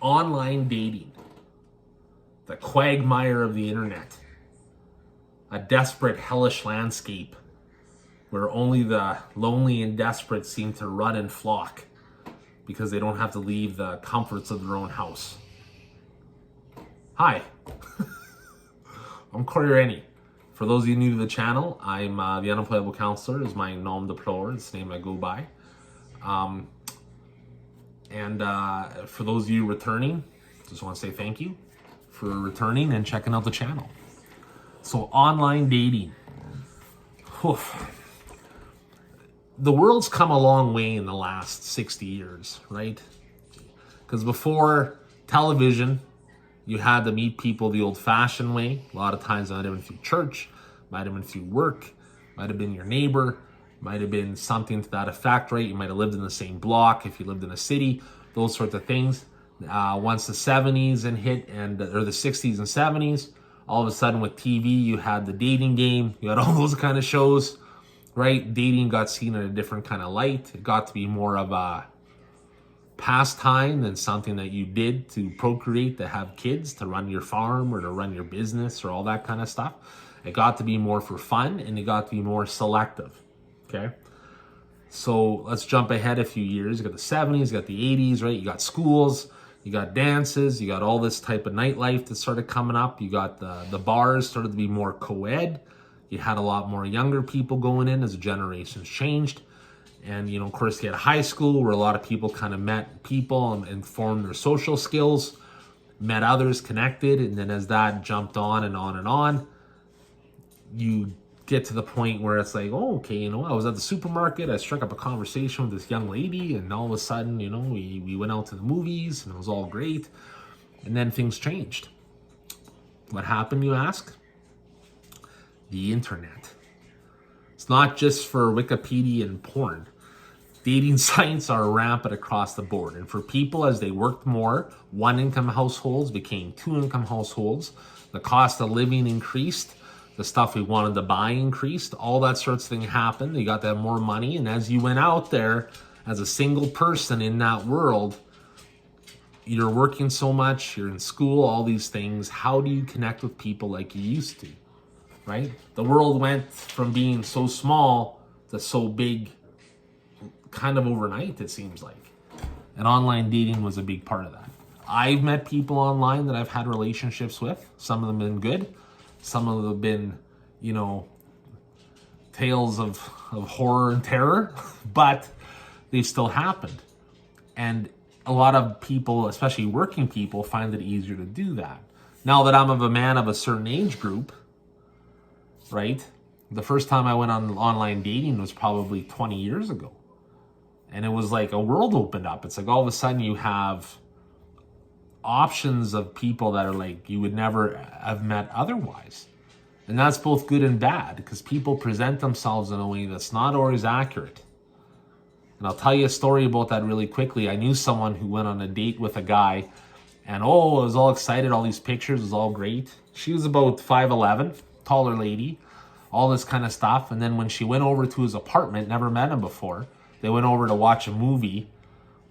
Online dating, the quagmire of the internet, a desperate, hellish landscape where only the lonely and desperate seem to run and flock because they don't have to leave the comforts of their own house. Hi, I'm Cory. For those of you new to the channel, I'm the Unemployable Counsellor is my nom de plume. It's the name I go by. For those of you returning, just want to say thank you for returning and checking out the channel. So online dating. Oof. The world's come a long way in the last 60 years, right? Because before television, you had to meet people the old-fashioned way. A lot of times it might have been through church, might have been through work, might have been your neighbor, might have been something to that effect, right? You might have lived in the same block if you lived in a city, those sorts of things. Once the 70s hit, or the 60s and 70s, all of a sudden with TV, you had the dating game, you had all those kind of shows, right? Dating got seen in a different kind of light. It got to be more of a pastime than something that you did to procreate, to have kids, to run your farm or to run your business or all that kind of stuff. It got to be more for fun, and it got to be more selective, okay? So let's jump ahead a few years. You got the 70s, you got the 80s, right? You got schools, you got dances, you got all this type of nightlife that started coming up. You got the bars started to be more co-ed. You had a lot more younger people going in as the generations changed. And, you know, of course, you had high school where a lot of people kind of met people and formed their social skills, met others, connected. And then as that jumped on and on and on, you get to the point where it's like, oh, okay, you know, I was at the supermarket, I struck up a conversation with this young lady, and all of a sudden, you know, we went out to the movies, and it was all great. And then things changed. What happened, you ask? The internet. It's not just for Wikipedia and porn. Dating sites are rampant across the board. And for people, as they worked more, one-income households became two-income households. The cost of living increased. The stuff we wanted to buy increased. All that sorts of thing happened. You got to have more money. And as you went out there as a single person in that world, you're working so much, you're in school, all these things. How do you connect with people like you used to? Right? The world went from being so small to so big kind of overnight, it seems like. And online dating was a big part of that. I've met people online that I've had relationships with. Some of them have been good. Some of them have been, you know, tales of horror and terror, but they've still happened. And a lot of people, especially working people, find it easier to do that. Now that I'm a man of a certain age group, right? The first time I went on online dating was probably 20 years ago. And it was like a world opened up. It's like all of a sudden you have options of people that are like you would never have met otherwise. And that's both good and bad because people present themselves in a way that's not always accurate. And I'll tell you a story about that really quickly. I knew someone who went on a date with a guy and I was all excited. All these pictures was all great. She was about 5'11", taller lady, all this kind of stuff. And then when she went over to his apartment, never met him before, they went over to watch a movie,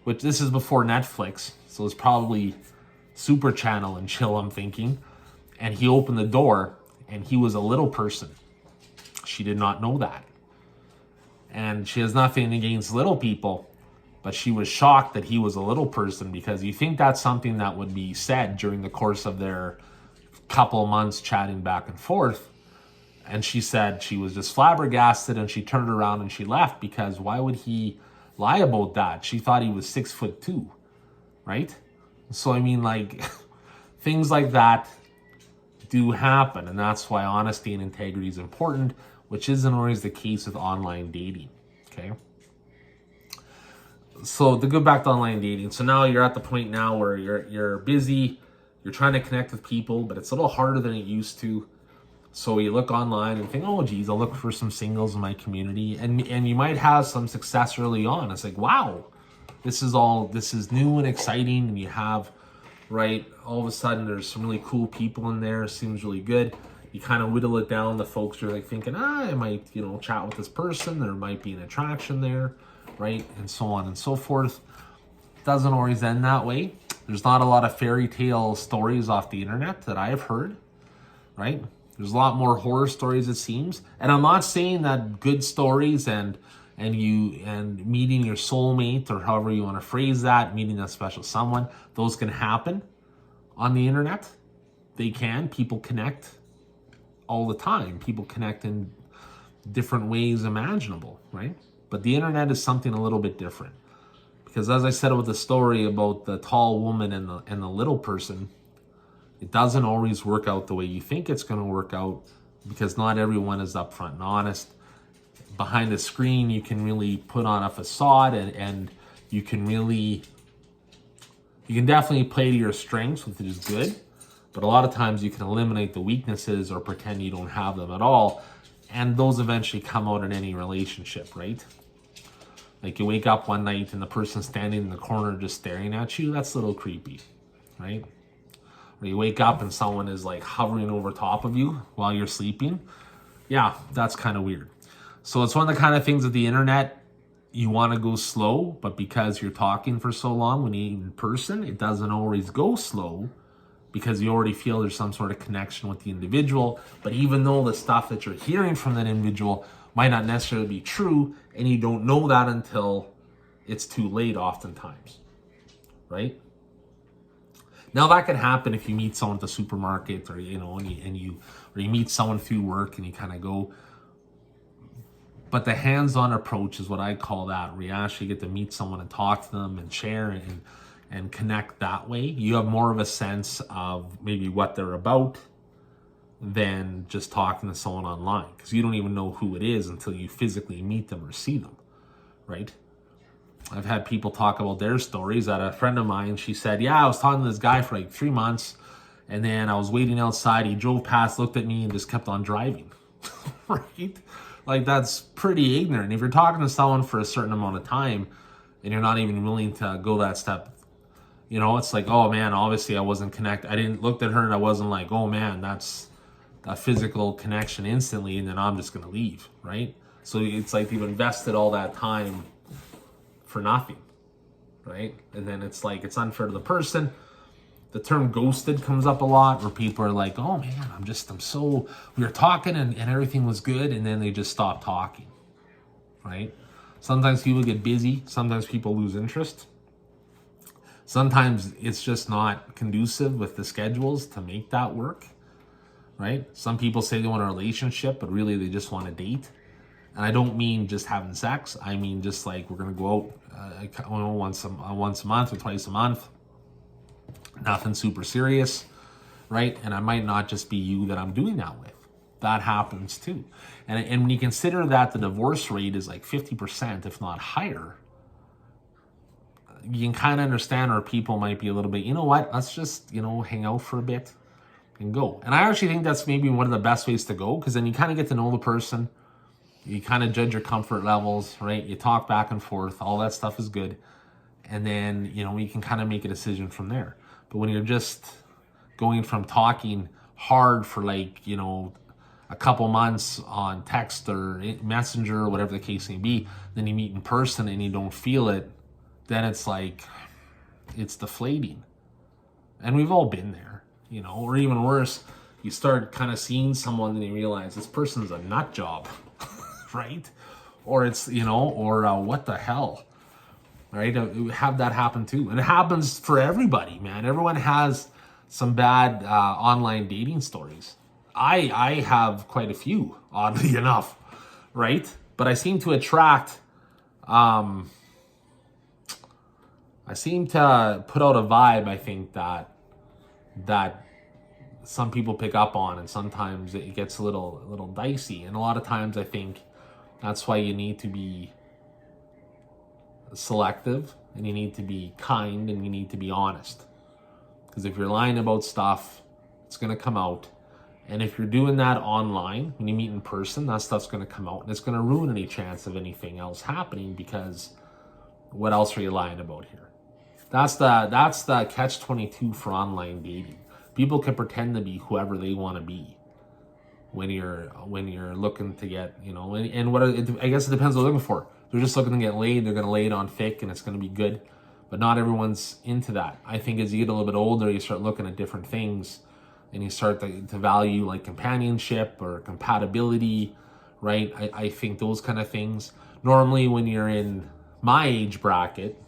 which this is before Netflix. So it's probably Super Channel and chill, I'm thinking. And he opened the door and he was a little person. She did not know that. And she has nothing against little people, but she was shocked that he was a little person because you think that's something that would be said during the course of their couple of months chatting back and forth. And she said she was just flabbergasted and she turned around and she left because why would he lie about that? She thought he was 6'2", right? So, I mean, like, things like that do happen. And that's why honesty and integrity is important, which isn't always the case with online dating, okay? So to go back to online dating, so now you're at the point now where you're busy, you're trying to connect with people, but it's a little harder than it used to. So you look online and think, oh, geez, I'll look for some singles in my community. And you might have some success early on. It's like, wow, this is new and exciting. And you have, right, all of a sudden there's some really cool people in there. It seems really good. You kind of whittle it down. The folks are like thinking, I might, you know, chat with this person. There might be an attraction there, right? And so on and so forth. It doesn't always end that way. There's not a lot of fairy tale stories off the internet that I've heard, right? There's a lot more horror stories, it seems. And I'm not saying that good stories and meeting your soulmate, or however you want to phrase that, meeting that special someone, those can happen on the internet. They can. People connect all the time. People connect in different ways imaginable, right? But the internet is something a little bit different. Because as I said with the story about the tall woman and the little person, it doesn't always work out the way you think it's going to work out, because not everyone is upfront and honest. Behind the screen, you can really put on a facade, and you can definitely play to your strengths, which is good. But a lot of times you can eliminate the weaknesses or pretend you don't have them at all. And those eventually come out in any relationship, right? Like you wake up one night and the person standing in the corner just staring at you, that's a little creepy, right? Or you wake up and someone is like hovering over top of you while you're sleeping. Yeah, that's kind of weird. So it's one of the kind of things that the internet, you want to go slow, but because you're talking for so long when you're in person, it doesn't always go slow, because you already feel there's some sort of connection with the individual. But even though the stuff that you're hearing from that individual might not necessarily be true, and you don't know that until it's too late oftentimes, right? Now that could happen if you meet someone at the supermarket, or you meet someone through work and you kind of go. But the hands-on approach is what I call that, where you actually get to meet someone and talk to them and share and connect that way. You have more of a sense of maybe what they're about than just talking to someone online, because you don't even know who it is until you physically meet them or see them, right? I've had people talk about their stories. That a friend of mine, she said, yeah, I was talking to this guy for like 3 months, and then I was waiting outside. He drove past, looked at me, and just kept on driving, right? Like, that's pretty ignorant. If you're talking to someone for a certain amount of time and you're not even willing to go that step, it's like, oh man, obviously I wasn't connected. I didn't look at her and I wasn't like, oh man, that's a physical connection instantly, and then I'm just going to leave, right? So it's like you've invested all that time for nothing, right? And then it's like, it's unfair to the person. The term ghosted comes up a lot, where people are like, oh man, we were talking and everything was good, and then they just stop talking, right? Sometimes people get busy. Sometimes people lose interest. Sometimes it's just not conducive with the schedules to make that work, right? Some people say they want a relationship, but really they just want to date. And I don't mean just having sex. I mean just like, we're going to go out once a month or twice a month. Nothing super serious, right? And I might not just be you that I'm doing that with. That happens too. And when you consider that the divorce rate is like 50%, if not higher, you can kind of understand where people might be a little bit, you know what, let's just, hang out for a bit and go. And I actually think that's maybe one of the best ways to go, because then you kind of get to know the person. You kind of judge your comfort levels, right? You talk back and forth. All that stuff is good. And then, you can kind of make a decision from there. But when you're just going from talking hard for like, a couple months on text or messenger or whatever the case may be, then you meet in person and you don't feel it, then it's like, it's deflating. And we've all been there, or even worse, you start kind of seeing someone and you realize this person's a nut job, right? Or it's, what the hell? Right? Have that happen too. And it happens for everybody, man. Everyone has some bad online dating stories. I have quite a few, oddly enough, right? But I seem to attract, I seem to put out a vibe, I think, that some people pick up on, and sometimes it gets a little dicey. And a lot of times I think that's why you need to be selective, and you need to be kind, and you need to be honest, because if you're lying about stuff, it's going to come out. And if you're doing that online, when you meet in person, that stuff's going to come out, and it's going to ruin any chance of anything else happening, because what else are you lying about here? That's the catch-22 for online dating. People can pretend to be whoever they want to be when you're looking to get, I guess it depends what they're looking for. They're just looking to get laid. They're going to lay it on thick, and it's going to be good. but not everyone's into that. I think as you get a little bit older, you start looking at different things, and you start to value like companionship or compatibility, right? I think those kind of things. Normally when you're in my age bracket,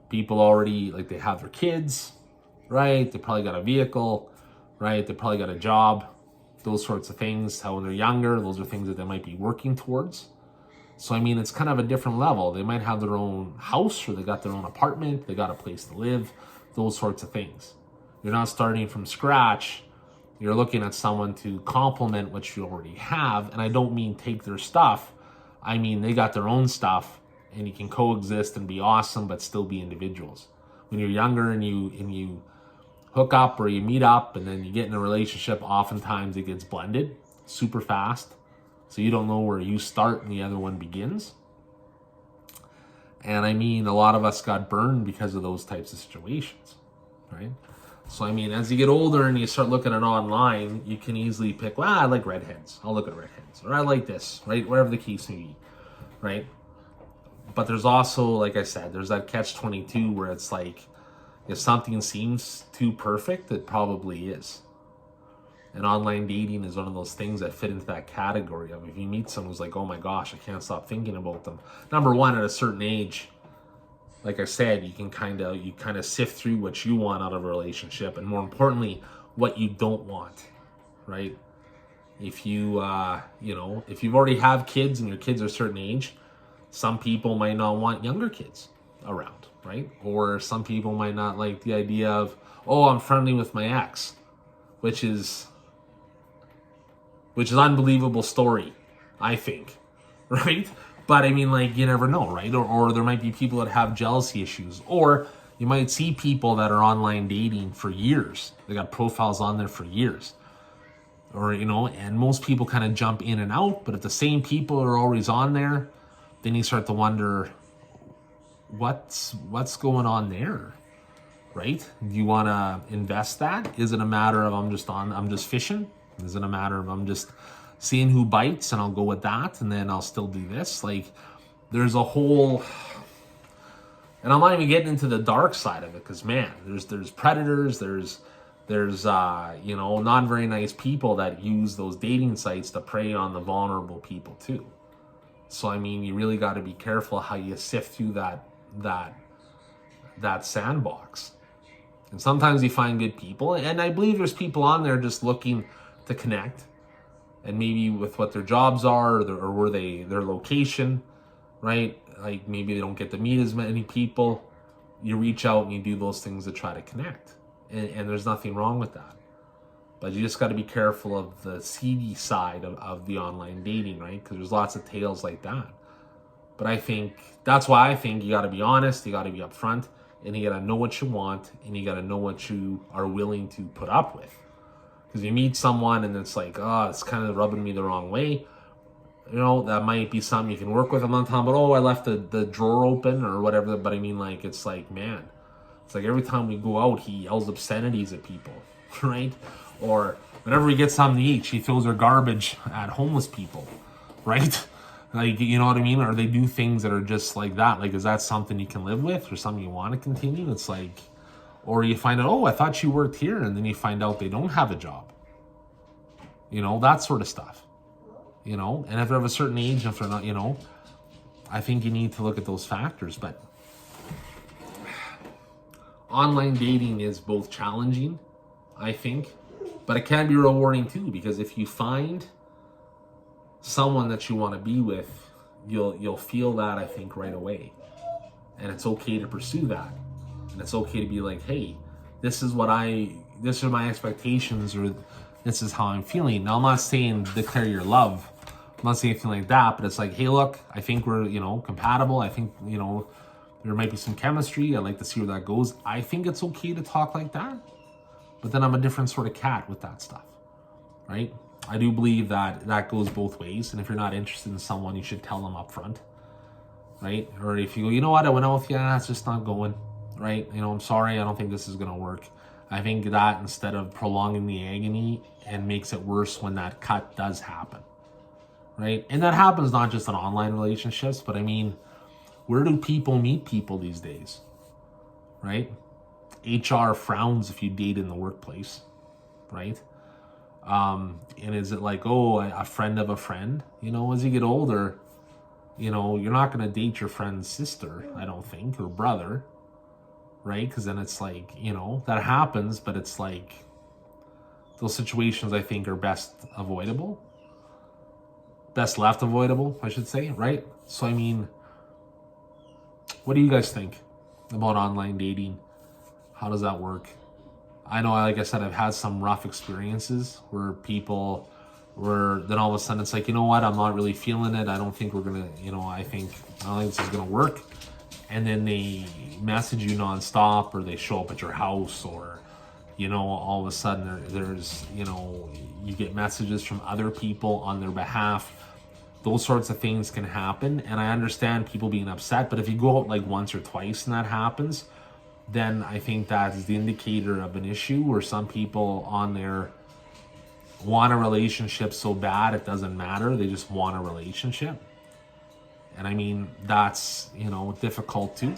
people already, like, they have their kids, right? They probably got a vehicle, right? They probably got a job, those sorts of things. How when they're younger, those are things that they might be working towards. So, I mean, it's kind of a different level. They might have their own house, or they got their own apartment, they got a place to live, those sorts of things. You're not starting from scratch. You're looking at someone to complement what you already have. And I don't mean take their stuff. I mean, they got their own stuff, and you can coexist and be awesome, but still be individuals. When you're younger and you hook up or you meet up and then you get in a relationship, oftentimes it gets blended super fast. So you don't know where you start and the other one begins. And I mean, a lot of us got burned because of those types of situations, right? So, I mean, as you get older and you start looking at online, you can easily pick, well, I like redheads. I'll look at redheads. Or I like this, right? Whatever the case may be, right? But there's also, like I said, there's that catch-22 where it's like, if something seems too perfect, it probably is. And online dating is one of those things that fit into that category of, if you meet someone who's like, oh my gosh, I can't stop thinking about them. Number one, at a certain age, like I said, you kind of sift through what you want out of a relationship, and more importantly, what you don't want, right? If you, if you've already have kids and your kids are a certain age, some people might not want younger kids around, right? Or some people might not like the idea of, oh, I'm friendly with my ex, which is an unbelievable story, I think, right? But I mean, like, you never know, right? Or there might be people that have jealousy issues, or you might see people that are online dating for years. They got profiles on there for years, or, and most people kind of jump in and out, but if the same people are always on there, then you start to wonder, what's going on there, right? Do you want to invest that? Is it a matter of I'm just fishing? Is it a matter of I'm just seeing who bites and I'll go with that and then I'll still do this? Like, there's a whole, and I'm not even getting into the dark side of it, because man, there's predators, there's not very nice people that use those dating sites to prey on the vulnerable people too. So I mean, you really got to be careful how you sift through that sandbox. And sometimes you find good people, and I believe there's people on there just looking to connect, and maybe with what their jobs are, or where their location, right? Like, maybe they don't get to meet as many people. You reach out and you do those things to try to connect, and there's nothing wrong with that. But you just got to be careful of the seedy side of the online dating, right? Because there's lots of tales like that. But that's why I think you got to be honest, you got to be upfront, and you got to know what you want, and you got to know what you are willing to put up with. Because you meet someone and it's like, oh, it's kind of rubbing me the wrong way. That might be something you can work with. I'm not talking about, oh, I left the drawer open or whatever. But I mean, like, it's like, man, it's like every time we go out, he yells obscenities at people, right? Or whenever we get something to eat, she throws her garbage at homeless people, right? Like, you know what I mean? Or they do things that are just like that. Like, is that something you can live with or something you want to continue? It's like, or you find out, oh, I thought you worked here, and then you find out they don't have a job. That sort of stuff. And if they're of a certain age, if they're not, I think you need to look at those factors. But online dating is both challenging, I think, but it can be rewarding too, because if you find someone that you want to be with, you'll feel that, I think, right away. And it's okay to pursue that. And it's okay to be like, hey, this are my expectations, or this is how I'm feeling. Now, I'm not saying declare your love. I'm not saying anything like that, but it's like, hey, look, I think we're, compatible. I think, there might be some chemistry. I'd like to see where that goes. I think it's okay to talk like that. But then I'm a different sort of cat with that stuff, right? I do believe that goes both ways. And if you're not interested in someone, you should tell them up front, right? Or if you go, you know what, I went out with you, it's just not going. Right? I'm sorry, I don't think this is going to work. I think that instead of prolonging the agony, and makes it worse when that cut does happen. Right? And that happens not just in online relationships, but I mean, where do people meet people these days? right? HR frowns if you date in the workplace, right? And is it like, oh, a friend of a friend? As you get older, you're not going to date your friend's sister, I don't think, or brother, right? Because then it's like, that happens, but it's like those situations I think are best left avoidable, I should say, right? So, I mean, what do you guys think about online dating? How does that work? I know, like I said, I've had some rough experiences where people then all of a sudden it's like, you know what, I'm not really feeling it. I don't think we're going to, I don't think this is going to work. And then they message you nonstop, or they show up at your house, or, all of a sudden there's, you get messages from other people on their behalf. Those sorts of things can happen. And I understand people being upset, but if you go out like once or twice and that happens, then I think that is the indicator of an issue where some people on there want a relationship so bad it doesn't matter. They just want a relationship. And I mean, that's, difficult too.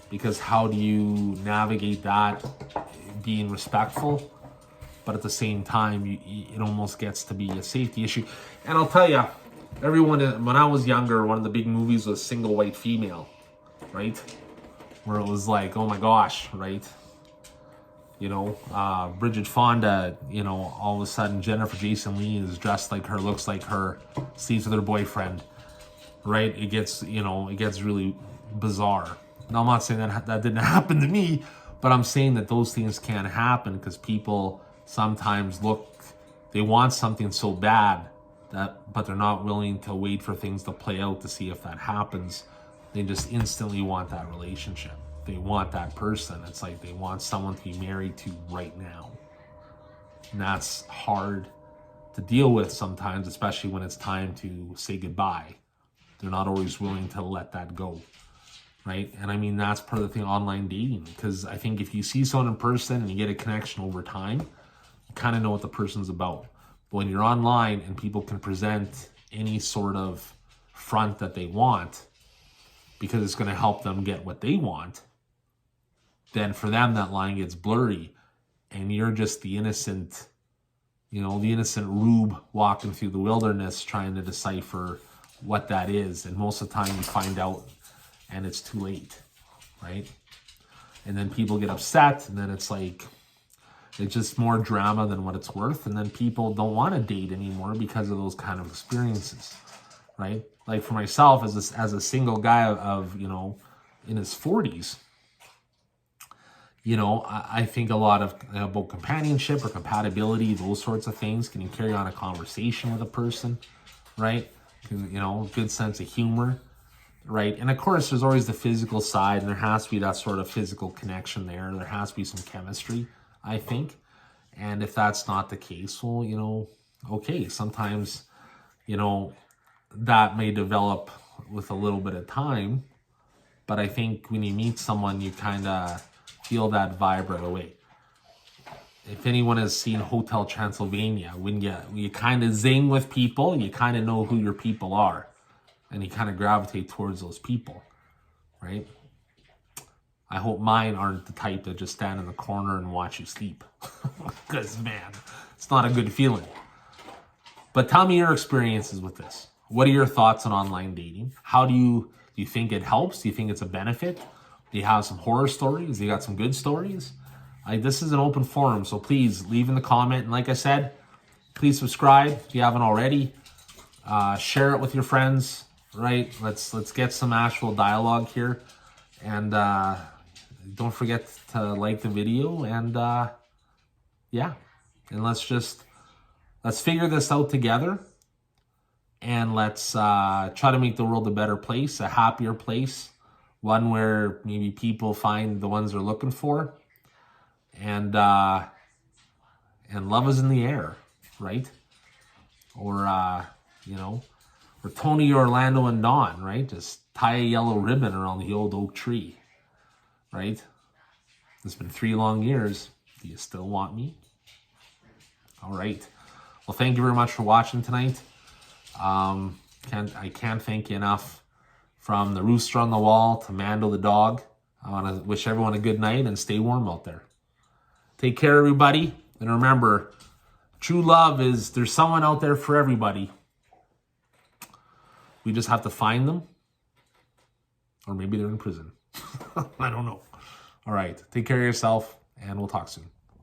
Because how do you navigate that being respectful, but at the same time, it almost gets to be a safety issue. And I'll tell you, when I was younger, one of the big movies was Single White Female, right? Where it was like, oh my gosh, right? Bridget Fonda, all of a sudden Jennifer Jason Leigh is dressed like her, looks like her, sleeps with her boyfriend, right? It gets really bizarre. Now, I'm not saying that didn't happen to me, but I'm saying that those things can happen because people sometimes they want something so bad but they're not willing to wait for things to play out to see if that happens. They just instantly want that relationship. They want that person. It's like they want someone to be married to right now. And that's hard to deal with sometimes, especially when it's time to say goodbye. They're not always willing to let that go, right? And I mean, that's part of the thing, online dating, because I think if you see someone in person and you get a connection over time, you kind of know what the person's about. But when you're online and people can present any sort of front that they want, because it's going to help them get what they want, then for them that line gets blurry, and you're just the innocent rube walking through the wilderness trying to decipher what that is. And most of the time you find out and it's too late, right? And then people get upset, and then it's like, it's just more drama than what it's worth. And then people don't want to date anymore because of those kind of experiences, right? Like for myself, as a single guy of in his 40s, I think a lot of about companionship or compatibility, those sorts of things. Can you carry on a conversation with a person, right? Good sense of humor, right? And of course, there's always the physical side, and there has to be that sort of physical connection there. There has to be some chemistry, I think. And if that's not the case, well, okay, sometimes, that may develop with a little bit of time. But I think when you meet someone, you kind of feel that vibe right away. If anyone has seen Hotel Transylvania, when you kind of zing with people, you kind of know who your people are, and you kind of gravitate towards those people, right? I hope mine aren't the type that just stand in the corner and watch you sleep, because man, it's not a good feeling. But tell me your experiences with this. What are your thoughts on online dating? How do you think it helps? Do you think it's a benefit? Do you have some horror stories? Do you got some good stories? This is an open forum, so please leave in the comment. And like I said, please subscribe if you haven't already. Share it with your friends, right? Let's get some actual dialogue here. And don't forget to like the video. And yeah, and let's figure this out together. And let's try to make the world a better place, a happier place. One where maybe people find the ones they're looking for. And love is in the air, right? Or, or Tony, Orlando, and Dawn, right? Just tie a yellow ribbon around the old oak tree, right? It's been 3 long years. Do you still want me? All right. Well, thank you very much for watching tonight. I can't thank you enough. From the rooster on the wall to Mando the dog, I want to wish everyone a good night and stay warm out there. Take care, everybody. And remember, true love is there's someone out there for everybody. We just have to find them. Or maybe they're in prison. I don't know. All right. Take care of yourself, and we'll talk soon.